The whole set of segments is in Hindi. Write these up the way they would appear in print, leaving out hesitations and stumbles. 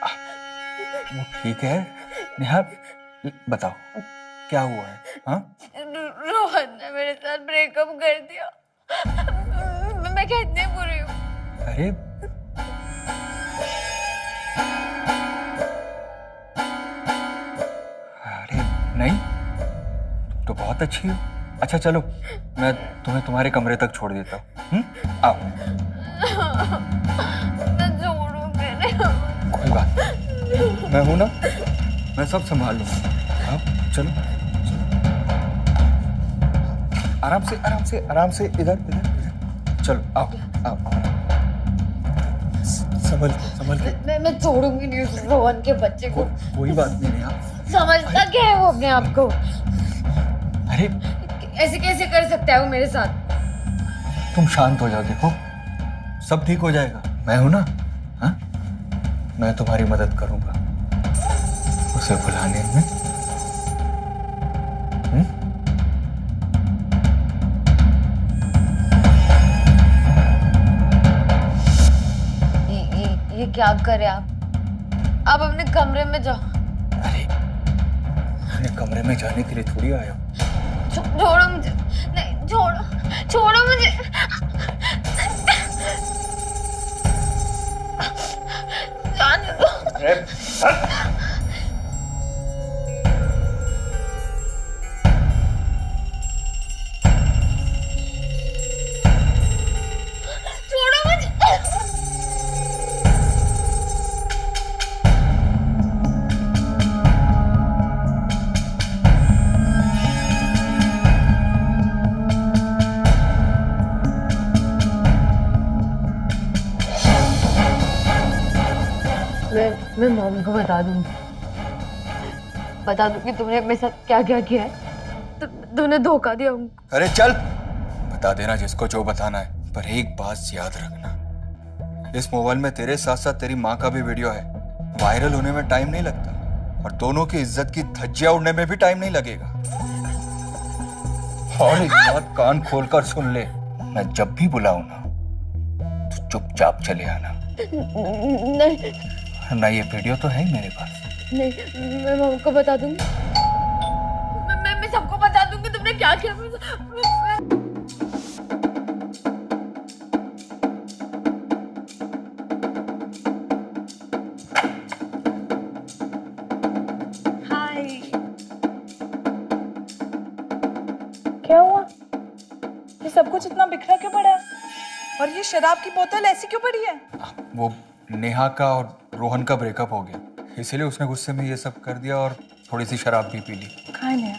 वो ठीक है नेहा, बताओ क्या हुआ है? हाँ, रोहन ने मेरे साथ ब्रेकअप कर दिया। मैं कितनी बुरी हूँ। अरे अरे नहीं, तुम तो बहुत अच्छी हो। अच्छा चलो, मैं तुम्हें तुम्हारे कमरे तक छोड़ देता हूँ। आओ। मैं छोड़ूंगी नहीं। कोई बात नहीं, मैं हूं ना, मैं सब संभाल लूंगा। आओ चलो, आराम से आराम से आराम से, इधर इधर इधर, चलो आओ आओ, संभल के संभल के। मैं छोड़ूंगी नहीं उस रोहन के बच्चे को। कोई बात नहीं नेहा। समझता क्या है वो अपने आप को? अरे ऐसे कैसे कर सकता है वो मेरे साथ? तुम शांत हो जाओ, देखो सब ठीक हो जाएगा, मैं हूं ना। हाँ, मैं तुम्हारी मदद करूंगा उसे भुलाने में। ये क्या करे आप? आप अपने कमरे में जाओ। अरे अपने कमरे में जाने के लिए थोड़ी आया हूं। छोड़ो मुझे, नहीं छोड़ो, छोड़ो मुझे। जाने दो। छोड़ो मुझे। मैं मॉम को बता दूंगी तुमने मेरे साथ क्या क्या किया है। तूने धोखा दिया उनको। अरे चल, बता देना जिसको जो बताना है, पर एक बात याद रखना, इस मोबाइल में तेरे साथ साथ तेरी माँ का भी वीडियो है। वायरल होने में टाइम नहीं लगता और दोनों की इज्जत की धज्जियां उड़ने में भी टाइम नहीं लगेगा। और एक बात कान खोलकर सुन ले, मैं जब भी बुलाऊं ना तो चुपचाप चले आना। नहीं ना, ये वीडियो तो है ही मेरे पास। नहीं, मैं मॉम को बता दूंगी। मैं सबको बता दूंगी तुमने क्या किया। हाय। क्या हुआ? ये सब कुछ इतना बिखरा क्यों पड़ा है? और ये शराब की बोतल ऐसी क्यों पड़ी है? वो नेहा का और रोहन का ब्रेकअप हो गया, इसीलिए उसने गुस्से में ये सब कर दिया और थोड़ी सी शराब भी पी ली। कहाँ है नेहा?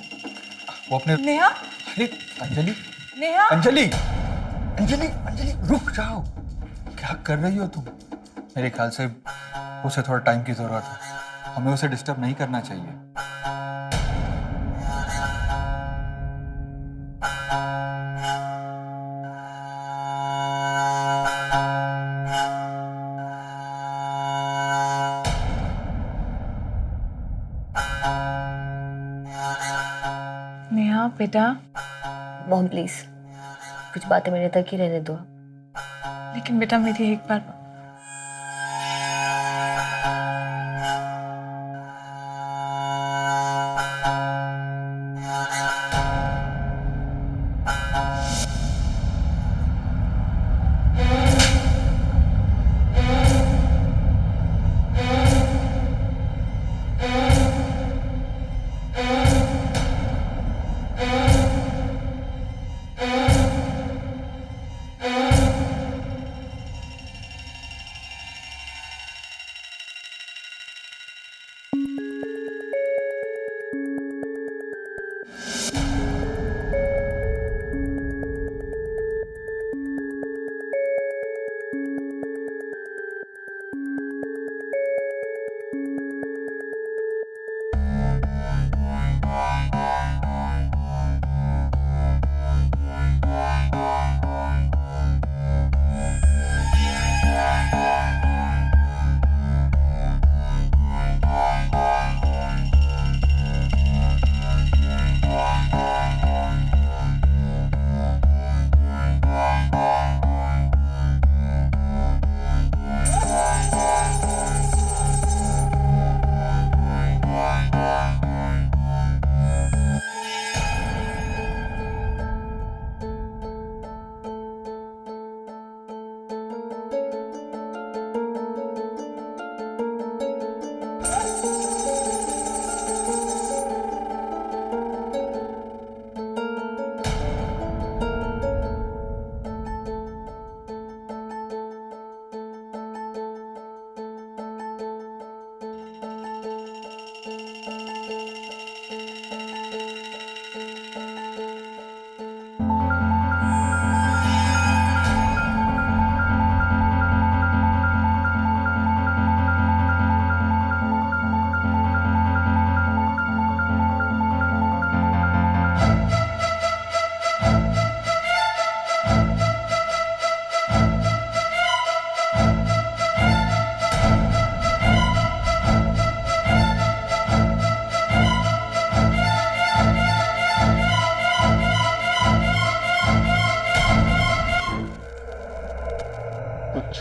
वो अपने नेहा? अरे अंजलि, नेहा? अंजलि, अंजलि, अंजलि रुक जाओ, क्या कर रही हो तुम? मेरे ख्याल से उसे थोड़ा टाइम की जरूरत है, हमें उसे डिस्टर्ब नहीं करना चाहिए। नेहा बेटा, मॉम प्लीज कुछ बातें मेरे तक ही रहने दो। लेकिन बेटा मेरी एक बार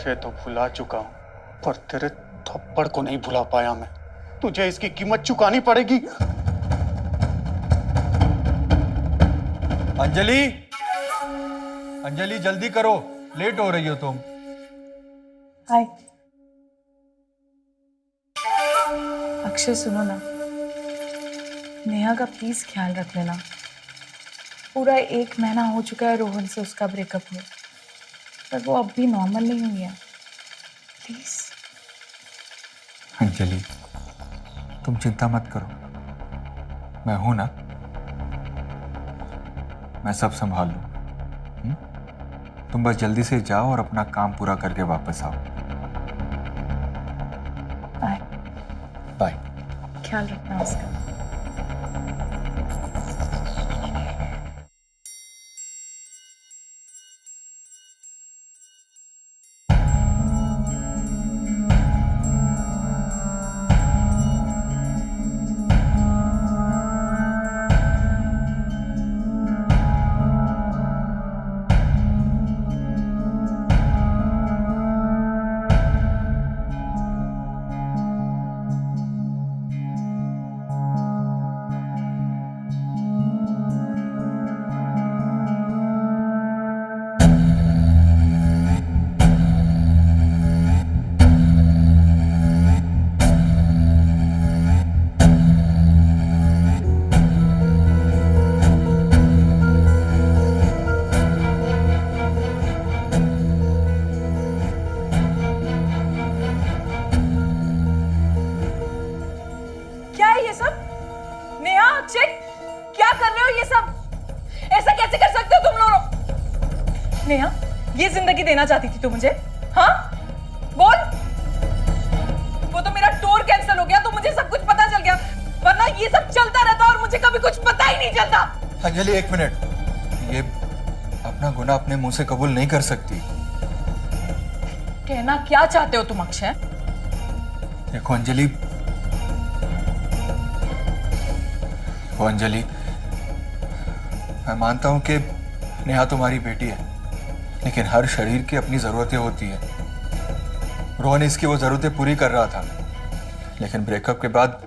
तुझे तो भुला चुका हूं, पर तेरे थप्पड़ को नहीं भुला पाया मैं। तुझे इसकी कीमत चुकानी पड़ेगी। अंजलि, अंजलि जल्दी करो, लेट हो रही हो तुम। हाय अक्षय, सुनो ना, नेहा का प्लीज ख्याल रख लेना। पूरा 1 महीना हो चुका है रोहन से उसका ब्रेकअप हुआ, पर वो अब भी नॉर्मल नहीं हुई है। प्लीज। अंजलि, तुम चिंता मत करो, मैं हूं ना, मैं सब संभाल लूं। तुम बस जल्दी से जाओ और अपना काम पूरा करके वापस आओ। बाय। बाय। ख्याल रखना उसका। क्या है ये सब? नेहा, अक्षय, क्या कर रहे हो ये सब? ऐसा कैसे कर सकते हो तुम लोग? नेहा, ये जिंदगी देना चाहती थी तू मुझे? हाँ, बोल। वो तो मेरा टूर कैंसिल हो गया तो मुझे सब कुछ पता चल गया, वरना ये सब चलता रहता और मुझे कभी कुछ पता ही नहीं चलता। अंजलि, 1 मिनट, ये अपना गुनाह अपने मुंह से कबूल नहीं कर सकती। कहना क्या चाहते हो तुम अक्षय? देखो अंजलि, वो अंजलि, मैं मानता हूं कि नेहा तुम्हारी बेटी है, लेकिन हर शरीर की अपनी जरूरतें होती है। रोहन इसकी वो जरूरतें पूरी कर रहा था, लेकिन ब्रेकअप के बाद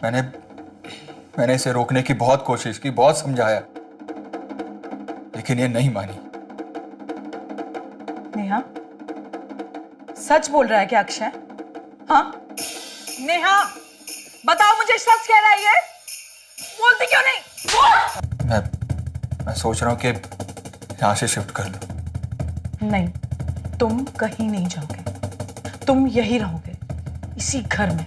मैंने इसे रोकने की बहुत कोशिश की, बहुत समझाया, लेकिन ये नहीं मानी। नेहा, सच बोल रहा है क्या अक्षय? हाँ नेहा, बताओ मुझे, सच कह रहा है ये? बोलती क्यों नहीं? मैं सोच रहा हूं कि यहां से शिफ्ट कर लूं। नहीं, तुम कहीं नहीं जाओगे, तुम यही रहोगे, इसी घर में।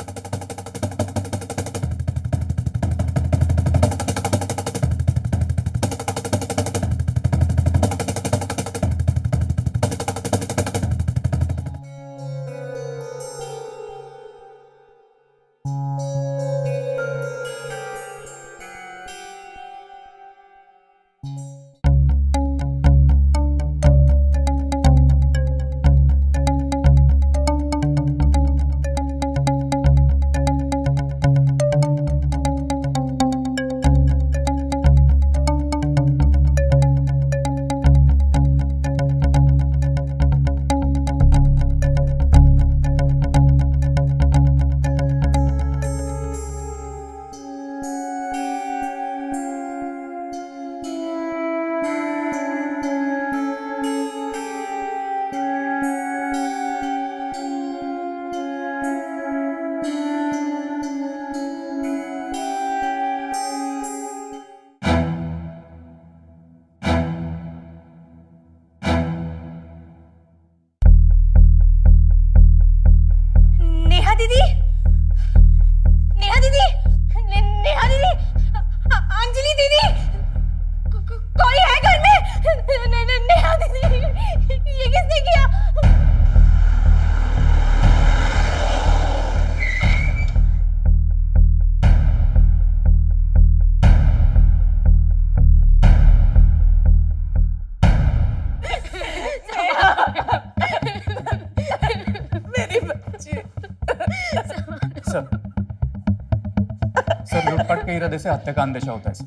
सर लूटपाट के इरादे से हत्या का अंदेशा होता है सर।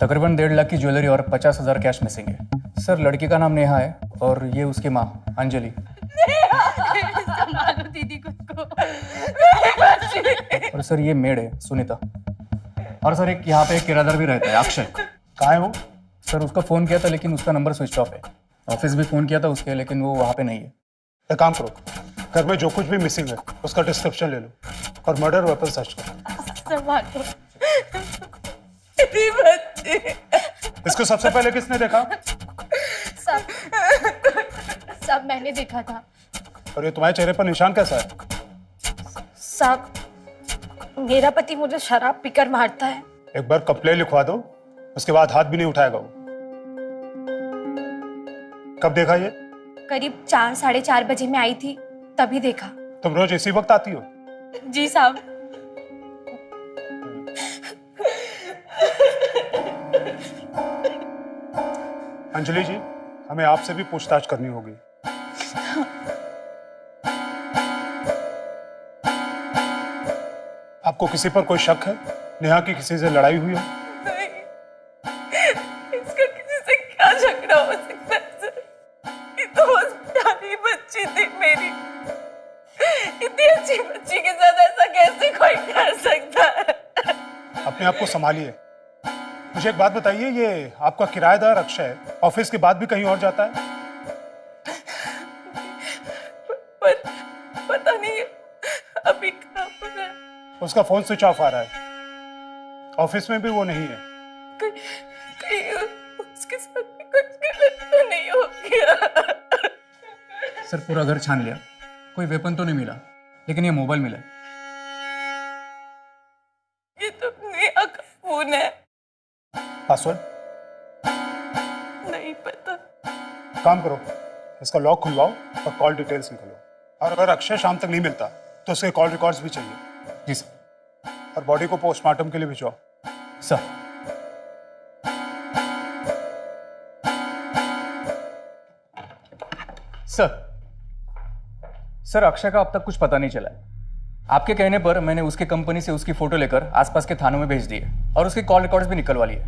तकरीबन 1.5 लाख की ज्वेलरी और 50,000 कैश मिसिंग है सर। लड़की का नाम नेहा है और ये उसकी माँ अंजलि। संभालो दीदी खुद को। और सर ये मेड है सुनीता। और सर एक यहाँ पे एक किराएदार भी रहता है अक्षय। कहाँ है वो? सर उसका फोन किया था लेकिन उसका नंबर स्विच ऑफ है। ऑफिस भी फोन किया था उसके लेकिन वो वहाँ पे नहीं है। एक काम करो, घर में जो कुछ भी मिसिंग है उसका डिस्क्रिप्शन ले लो और मर्डर वेपन सर्च करो। संभालो। मेरी बच्ची। इसको सबसे पहले किसने देखा? सब मैंने देखा था। और ये तुम्हारे चेहरे पर निशान कैसा है? सब मेरा पति मुझे शराब पीकर मारता है। एक बार कंप्लेन लिखवा दो, उसके बाद हाथ भी नहीं उठाएगा वो। कब देखा ये? करीब 4 साढ़े 4 बजे मैं आई थी तभी देखा। तुम रोज इसी वक्त आती हो? जी साहब। अंजलि जी, हमें आपसे भी पूछताछ करनी होगी। आपको किसी पर कोई शक है? नेहा की किसी से लड़ाई हुई हो? नहीं, इसका किसी से क्या झगड़ा हो सकता है सर? ये तो बस प्यारी बच्ची थी मेरी। इतनी अच्छी बच्ची के साथ ऐसा कैसे कोई कर सकता है? अपने आप को संभालिए। मुझे एक बात बताइए, ये आपका किराएदार अक्षय ऑफिस के बाद भी कहीं और जाता है? पता नहीं अभी कहाँ पर है। उसका फोन स्विच ऑफ आ रहा है। ऑफिस में भी वो नहीं है। कहीं उसके साथ भी कुछ गलत तो नहीं हो गया? सर पूरा घर छान लिया, कोई वेपन तो नहीं मिला लेकिन ये मोबाइल मिला। ये तो नेहा का फोन है। पासवर्ड? नहीं पता। काम करो, इसका लॉक खुलवाओ और कॉल डिटेल्स निकालो। और अगर अक्षय शाम तक नहीं मिलता तो उसके कॉल रिकॉर्ड्स भी चाहिए। जी सर। और बॉडी को पोस्टमार्टम के लिए भिजवाओ। सर सर अक्षय का अब तक कुछ पता नहीं चला है। आपके कहने पर मैंने उसके कंपनी से उसकी फोटो लेकर आसपास के थानों में भेज दी है और उसकी कॉल रिकॉर्ड्स भी निकलवा लिए।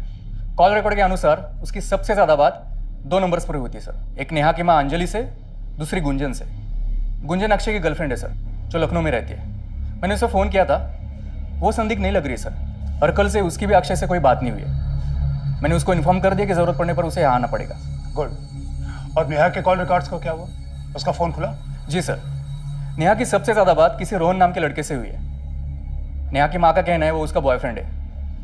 कॉल रिकॉर्ड के अनुसार उसकी सबसे ज्यादा बात 2 नंबर्स पर होती है सर। एक नेहा की मां अंजलि से, दूसरी गुंजन से। गुंजन अक्षय की गर्लफ्रेंड है सर, जो लखनऊ में रहती है। मैंने उसे फोन किया था, वो संदिग्ध नहीं लग रही सर। और कल से उसकी भी अक्षय से कोई बात नहीं हुई है। मैंने उसको इन्फॉर्म कर दिया कि जरूरत पड़ने पर उसे यहाँ आना पड़ेगा। गुड। और नेहा के कॉल रिकॉर्ड्स का क्या हुआ? उसका फोन खुला? जी सर। नेहा की सबसे ज्यादा बात किसी रोहन नाम के लड़के से हुई है। नेहा की माँ का कहना है वो उसका बॉयफ्रेंड है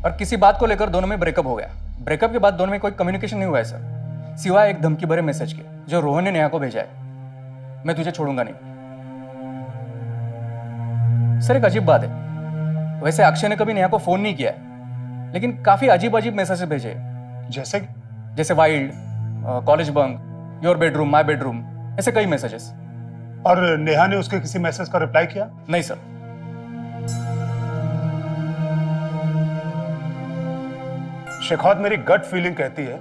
और किसी बात को लेकर दोनों में ब्रेकअप हो गया। ब्रेकअप के बाद दोनों में कोई कम्युनिकेशन नहीं हुआ है सर, सिवाय एक धमकी भरे मैसेज के जो रोहन ने नेहा को भेजा है, मैं तुझे छोड़ूंगा नहीं। सर एक अजीब बात है, वैसे अक्षय ने कभी नेहा को फोन नहीं किया है लेकिन काफी अजीब अजीब मैसेज भेजे। जैसे wild, college bunk, your bedroom, my bedroom, ऐसे कई मैसेजेस। और नेहा ने उसके किसी मैसेज का रिप्लाई किया? नहीं सर। शेखौत, मेरी गट फीलिंग कहती है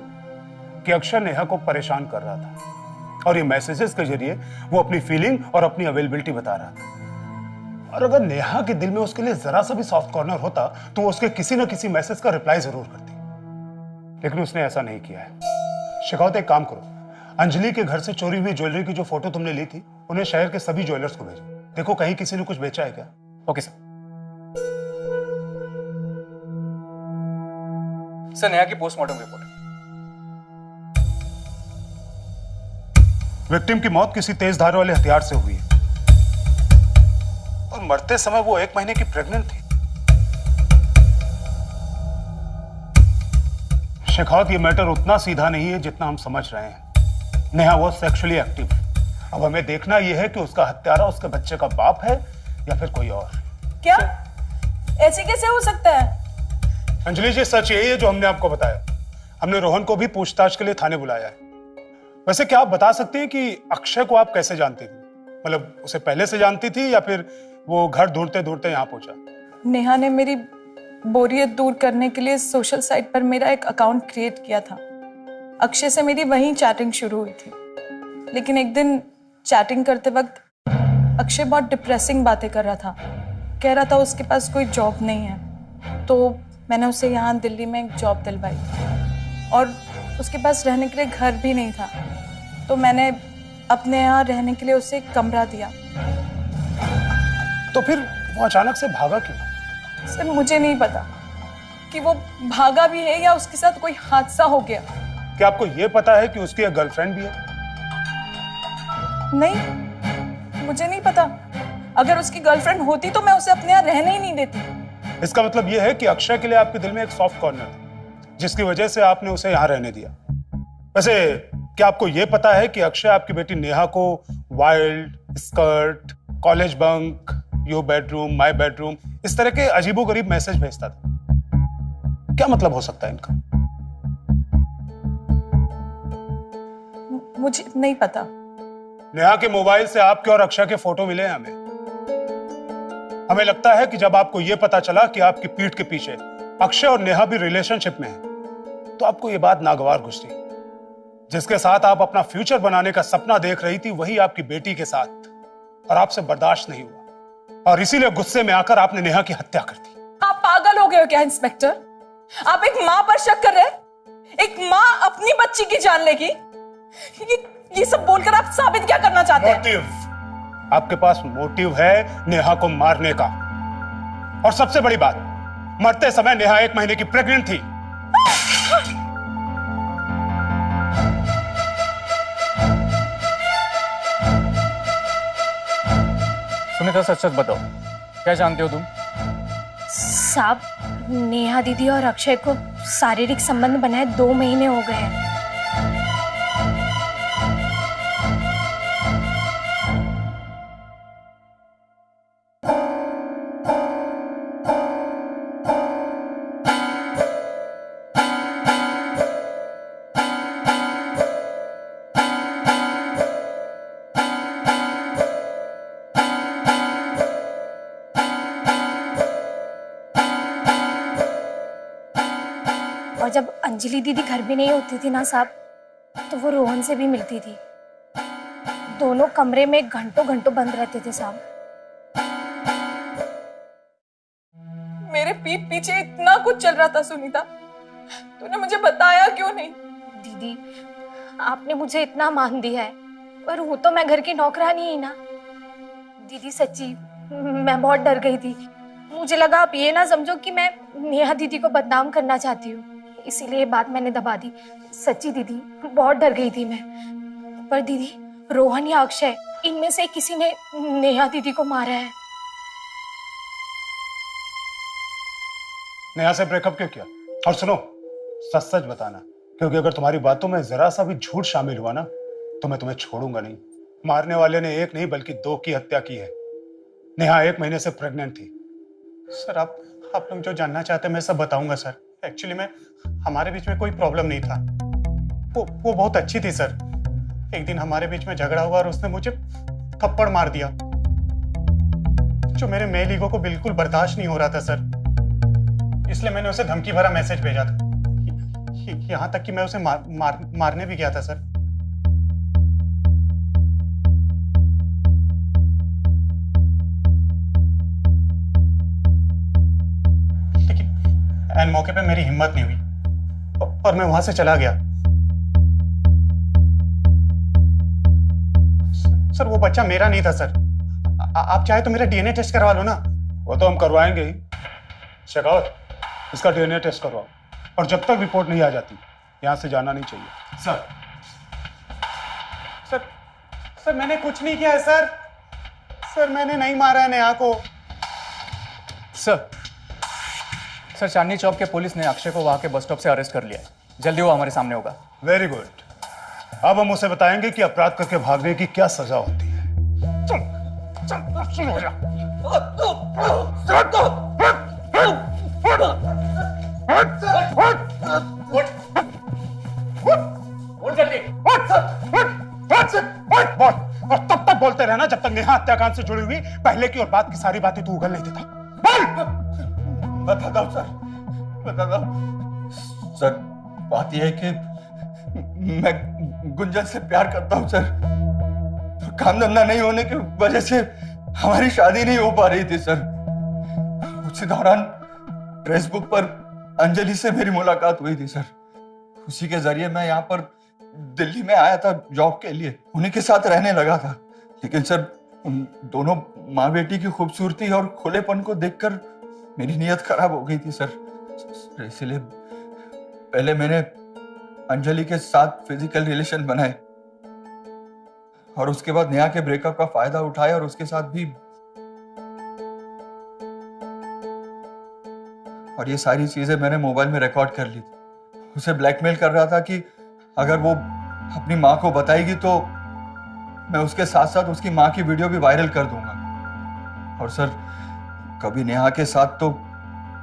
कि अक्षय नेहा को परेशान कर रहा था और ये मैसेजेस के जरिए वो अपनी फीलिंग और अपनी अवेलेबिलिटी बता रहा था। और अगर नेहा के दिल में उसके लिए जरा सा भी सॉफ्ट कॉर्नर होता तो वो उसके किसी न किसी मैसेज का रिप्लाई जरूर करती, लेकिन उसने ऐसा नहीं किया है। शेखौत, एक काम करो, अंजलि के घर से चोरी हुई ज्वेलरी की जो फोटो तुमने ली थी उन्हें शहर के सभी ज्वेलर्स को भेजो। देखो कहीं किसी ने कुछ बेचा है क्या। Okay sir. सर नेहा की पोस्टमार्टम रिपोर्ट। विक्टिम की मौत किसी तेज धार वाले हथियार से हुई है और मरते समय वो 1 महीने की प्रेग्नेंट थी। शेखौत, ये मैटर उतना सीधा नहीं है जितना हम समझ रहे हैं। नेहा वो सेक्सुअली एक्टिव। अब हमें देखना यह है कि उसका हत्यारा उसके बच्चे का बाप है या फिर कोई और। क्या? ऐसे कैसे हो सकता है? अंजलि जी, सच यही है जो हमने आपको बताया। हमने रोहन को भी पूछताछ के लिए थाने बुलाया है। वैसे क्या आप बता सकते हैं कि अक्षय को आप कैसे जानती थी? मतलब उसे पहले से जानती थी या फिर वो घर ढूंढते ढूंढते यहाँ पहुंचा? नेहा ने मेरी बोरियत दूर करने के लिए सोशल साइट पर मेरा एक अकाउंट क्रिएट किया था। अक्षय से मेरी वहीं चैटिंग शुरू हुई थी, लेकिन एक दिन चैटिंग करते वक्त अक्षय बहुत डिप्रेसिंग बातें कर रहा था। कह रहा था उसके पास कोई जॉब नहीं है, तो मैंने उसे यहाँ दिल्ली में एक जॉब दिलवाई और उसके पास रहने के लिए घर भी नहीं था, तो मैंने अपने यहाँ रहने के लिए उसे एक कमरा दिया। तो फिर वो अचानक से भागा क्यों? सर मुझे नहीं पता कि वो भागा भी है या उसके साथ कोई हादसा हो गया। क्या आपको ये पता है कि उसकी एक गर्लफ्रेंड भी है? नहीं, मुझे नहीं पता। अगर उसकी गर्लफ्रेंड होती तो मैं उसे अपने यहाँ रहने ही नहीं देती। इसका मतलब यह है कि अक्षय के लिए आपके दिल में एक सॉफ्ट कॉर्नर था, जिसकी वजह से आपने उसे यहाँ रहने दिया। वैसे क्या आपको यह पता है कि अक्षय आपकी बेटी नेहा को wild, skirt, college bunk, your bedroom, my bedroom, इस तरह के अजीबोगरीब मैसेज भेजता था? क्या मतलब हो सकता है इनका? मुझे नहीं पता। नेहा के मोबाइल से आपके और अक्षय के फोटो मिले हैं हमें लगता है कि जब आपको यह पता चला कि आपकी पीठ के पीछे अक्षय और नेहा भी रिलेशनशिप में हैं, तो आपको यह बात नागवार गुजरी। जिसके साथ आप अपना फ्यूचर बनाने का सपना देख रही थी, वही आपकी बेटी के साथ, और आपसे बर्दाश्त नहीं हुआ और इसीलिए गुस्से में आकर आपने नेहा की हत्या कर दी। आप पागल हो गए हो क्या इंस्पेक्टर? आप एक माँ पर शक कर रहे हैं? एक माँ अपनी बच्ची की जान लेगी? ये सब बोलकर आप साबित क्या करना चाहते हैं? मोटिव। आपके पास मोटिव है नेहा को मारने का। और सबसे बड़ी बात, मरते समय नेहा 1 महीने की प्रेग्नेंट थी। सुनीता, सच सच बताओ, क्या जानते हो तुम? साहब, नेहा दीदी और अक्षय को शारीरिक संबंध बनाए 2 महीने हो गए हैं। और जब अंजलि दीदी घर भी नहीं होती थी ना साहब, तो वो रोहन से भी मिलती थी। दोनों कमरे में घंटों घंटों बंद रहते थे साहब। मेरे पीठ पीछे इतना कुछ चल रहा था सुनीता, तूने मुझे बताया क्यों नहीं? दीदी, आपने मुझे इतना मान दिया है, पर हूँ तो मैं घर की नौकरानी ही ना। दीदी सच्ची, मैं बहुत डर गई थी। मुझे लगा आप ये ना समझो कि मैं नेहा दीदी को बदनाम करना चाहती हूँ, इसीलिए ये बात मैंने दबा दी। सच्ची दीदी, बहुत डर गई थी मैं। पर दीदी, रोहन या अक्षय, इनमें से किसी ने नेहा दीदी को मारा है। नेहा से ब्रेकअप क्यों किया? और सुनो, सच सच बताना, क्योंकि अगर तुम्हारी बातों में जरा सा भी झूठ शामिल हुआ ना, तो मैं तुम्हें छोड़ूंगा नहीं। मारने वाले ने 1 नहीं बल्कि 2 की हत्या की है। नेहा 1 महीने से प्रेग्नेंट थी। सर, आप लोग जो जानना चाहते हैं मैं सब बताऊंगा सर। एक्चुअली हमारे बीच में कोई प्रॉब्लम नहीं था। वो बहुत अच्छी थी सर। एक दिन हमारे बीच में झगड़ा हुआ और उसने मुझे थप्पड़ मार दिया, जो मेरे मेल ईगो को बिल्कुल बर्दाश्त नहीं हो रहा था सर। इसलिए मैंने उसे धमकी भरा मैसेज भेजा था, यहाँ तक कि मैं उसे मारने भी गया था सर। एंड मौके पे मेरी हिम्मत नहीं हुई और मैं वहां से चला गया। सर, वो बच्चा मेरा नहीं था सर। आप चाहे तो मेरा डीएनए टेस्ट करवा लो ना। वो तो हम करवाएंगे ही। शेखावत, इसका डीएनए टेस्ट करवाओ, और जब तक रिपोर्ट नहीं आ जाती यहां से जाना नहीं चाहिए। सर सर सर मैंने कुछ नहीं किया है सर। सर, मैंने नहीं मारा है नेहा को। सर, चांदनी चौक के पुलिस ने अक्षय को वहां के बस स्टॉप से अरेस्ट कर लिया है। जल्दी वो हमारे सामने होगा। Very good. अब हम उसे बताएंगे कि अपराध करके भागने की क्या सजा होती है। चल चल, सुन हो जा। और तब तक बोलते रहना जब तक नेहा हत्याकांड से जुड़ी हुई पहले की और बाद की सारी बातें तू उगल नहीं देता। बोल। बताता हूँ सर, बताता हूँ सर। बात यह है कि मैं गुंजन से प्यार करता हूँ सर। काम धंधा नहीं होने की वजह से हमारी शादी नहीं हो पा रही थी सर। उसी दौरान फेसबुक पर अंजलि से मेरी मुलाकात हुई थी सर। उसी के जरिए मैं यहाँ पर दिल्ली में आया था जॉब के लिए, उन्हीं के साथ रहने लगा था। लेकिन सर उन दोनों माँ बेटी की खूबसूरती और खुलेपन को देखकर मेरी नीयत खराब हो गई थी सर। इसलिए पहले मैंने अंजलि के साथ फिजिकल रिलेशन बनाए और उसके बाद नेहा के ब्रेकअप का फायदा उठाया और उसके साथ भी, और ये सारी चीजें मैंने मोबाइल में रिकॉर्ड कर ली थी। उसे ब्लैकमेल कर रहा था कि अगर वो अपनी माँ को बताएगी तो मैं उसके साथ साथ उसकी माँ की वीडियो भी वायरल कर दूंगा। और सर कभी नेहा के साथ तो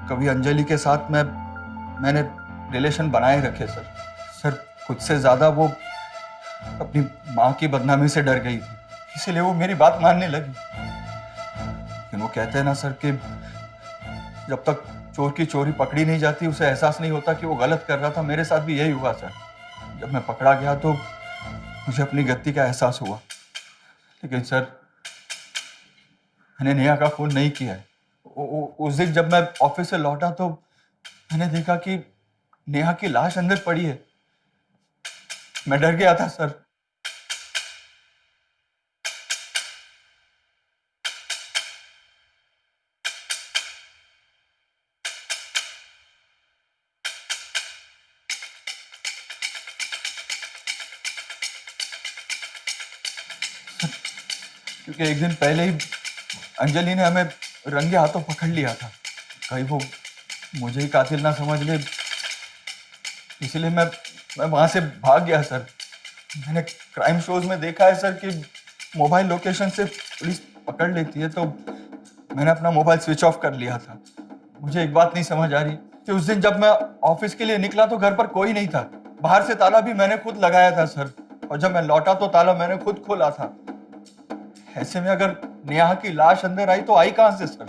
कभी अंजलि के साथ मैंने रिलेशन बनाए रखे सर। सर खुद से ज्यादा वो अपनी माँ की बदनामी से डर गई थी, इसीलिए वो मेरी बात मानने लगी। लेकिन वो कहते हैं ना सर कि जब तक चोर की चोरी पकड़ी नहीं जाती उसे एहसास नहीं होता कि वो गलत कर रहा था। मेरे साथ भी यही हुआ सर। जब मैं पकड़ा गया तो मुझे अपनी गलती का एहसास हुआ। लेकिन सर मैंने नेहा का खून नहीं किया है। उस दिन जब मैं ऑफिस से लौटा तो मैंने देखा कि नेहा की लाश अंदर पड़ी है। मैं डर गया था सर। क्योंकि एक दिन पहले ही अंजलि ने हमें रंगे हाथों पकड़ लिया था। कहीं वो मुझे ही कातिल ना समझ ले, इसलिए मैं वहां से भाग गया सर। मैंने क्राइम शोज में देखा है सर कि मोबाइल लोकेशन से पुलिस पकड़ लेती है, तो मैंने अपना मोबाइल स्विच ऑफ कर लिया था। मुझे एक बात नहीं समझ आ रही कि उस दिन जब मैं ऑफिस के लिए निकला तो घर पर कोई नहीं था। बाहर से ताला भी मैंने खुद लगाया था सर, और जब मैं लौटा तो ताला मैंने खुद खोला था। ऐसे में अगर नेहा की लाश अंदर आई तो आई कहां से सर?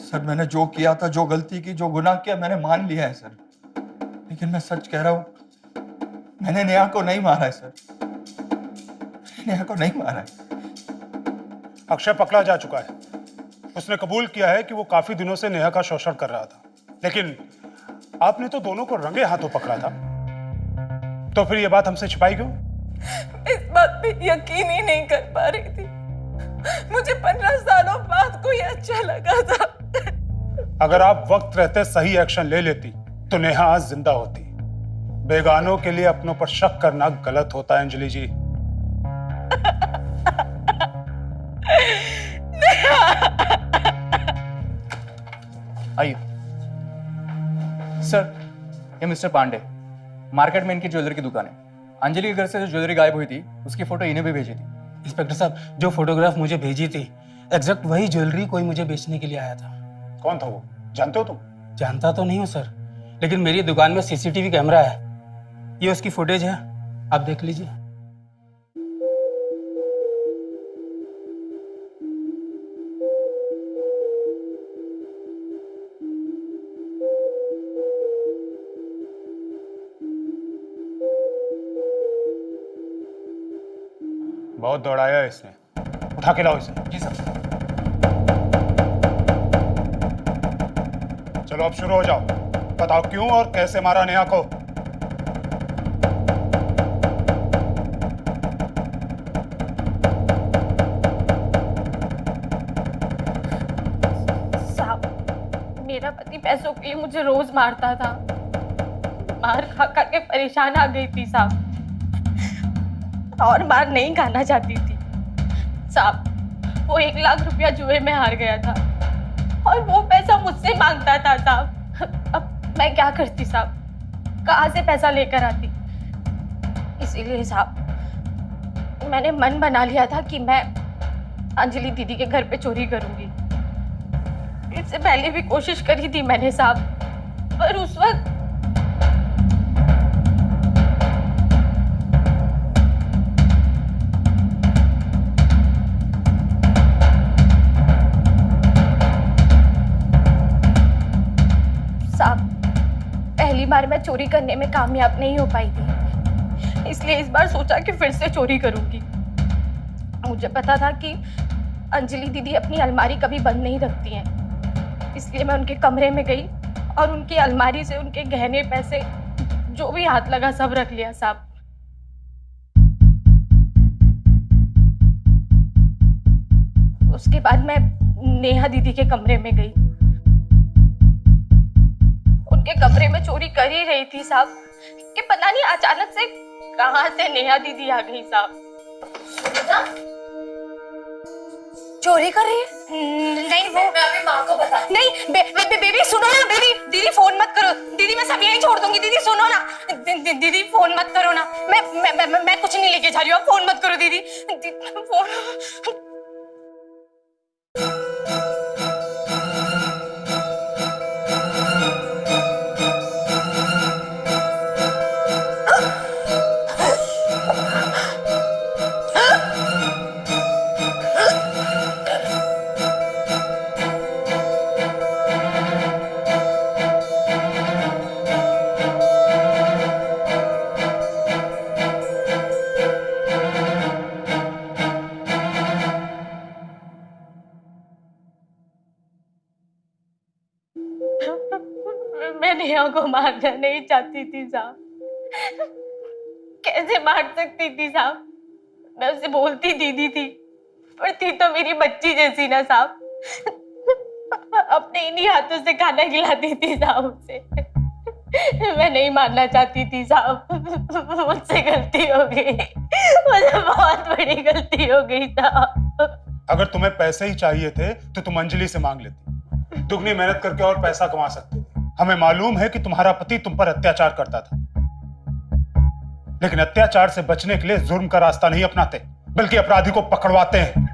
सर मैंने जो किया था, जो गलती की, जो गुनाह किया, मैंने मान लिया है सर। लेकिन मैं सच कह रहा हूं, मैंने नेहा को नहीं मारा है सर। नेहा को नहीं मारा है। अक्षय पकड़ा जा चुका है। उसने कबूल किया है कि वो काफी दिनों से नेहा का शोषण कर रहा था, लेकिन आपने तो दोनों को रंगे हाथों पकड़ा था, तो फिर ये बात हमसे छिपाई क्यों? इस बात पे यकीन ही नहीं कर पा रही थी। मुझे 15 सालों बाद कोई अच्छा लगा था। अगर आप वक्त रहते सही एक्शन ले लेती तो नेहा आज जिंदा होती। बेगानों के लिए अपनों पर शक करना गलत होता है अंजलि जी। आइए सर, ये मिस्टर पांडे, मार्केट में इनकी ज्वेलरी की दुकान है। अंजलि के घर से जो ज्वेलरी गायब हुई थी उसकी फोटो इन्हें भी भेजी थी। इंस्पेक्टर साहब, जो फोटोग्राफ मुझे भेजी थी एग्जैक्ट वही ज्वेलरी कोई मुझे बेचने के लिए आया था। कौन था वो, जानते हो तुम? जानता तो नहीं हूँ सर, लेकिन मेरी दुकान में सीसीटीवी कैमरा है, ये उसकी फुटेज है, आप देख लीजिए। बहुत दौड़ाया है इसने, उठा के लाओ इसे। जी सर। चलो अब शुरू हो जाओ, बताओ क्यों और कैसे मारा नेहा को। साहब, मेरा पति पैसों के लिए मुझे रोज मारता था। मार खा खा के परेशान आ गई थी साहब, और मार नहीं खाना चाहती थी साहब। वो 1 लाख रुपया जुए में हार गया था और वो पैसा मुझसे मांगता था साहब। अब मैं क्या करती साहब, कहाँ से पैसा लेकर आती? इसीलिए साहब मैंने मन बना लिया था कि मैं अंजलि दीदी के घर पे चोरी करूंगी। इससे पहले भी कोशिश करी थी मैंने साहब, पर उस वक्त साहब पहली बार मैं चोरी करने में कामयाब नहीं हो पाई थी, इसलिए इस बार सोचा कि फिर से चोरी करूंगी। मुझे पता था कि अंजलि दीदी अपनी अलमारी कभी बंद नहीं रखती हैं, इसलिए मैं उनके कमरे में गई और उनकी अलमारी से उनके गहने पैसे जो भी हाथ लगा सब रख लिया साहब। उसके बाद मैं नेहा दीदी के कमरे में गई। उनके कमरे में चोरी कर ही रही थी साहब कि पता नहीं अचानक से कहां से नेहा दीदी आ गई साहब। चोरी कर रही है? नहीं वो मैं अभी माँ को बता। नहीं बेबी सुनो ना, बेबी दीदी फोन मत करो, दीदी मैं सब यहीं छोड़ दूंगी। दीदी सुनो ना, दीदी फोन मत करो ना, मैं कुछ नहीं लेके जा रही हूँ, आप फोन मत करो दीदी। फोन मैं नेहा को मारना नहीं चाहती थी साहब। कैसे मार सकती थी साहब? मैं उसे बोलती दीदी थी, पर थी तो मेरी बच्ची जैसी ना साहब। अपने इन्हीं हाथों से खाना खिलाती थी साहब उसे। मैं नहीं मारना चाहती थी साहब, मुझसे गलती हो गई, मुझे बहुत बड़ी गलती हो गई साहब। अगर तुम्हें पैसे ही चाहिए थे तो तुम अंजलि से मांग लेती, दुगनी मेहनत करके और पैसा कमा सकते थे। हमें मालूम है कि तुम्हारा पति तुम पर अत्याचार करता था, लेकिन अत्याचार से बचने के लिए जुर्म का रास्ता नहीं अपनाते, बल्कि अपराधी को पकड़वाते हैं।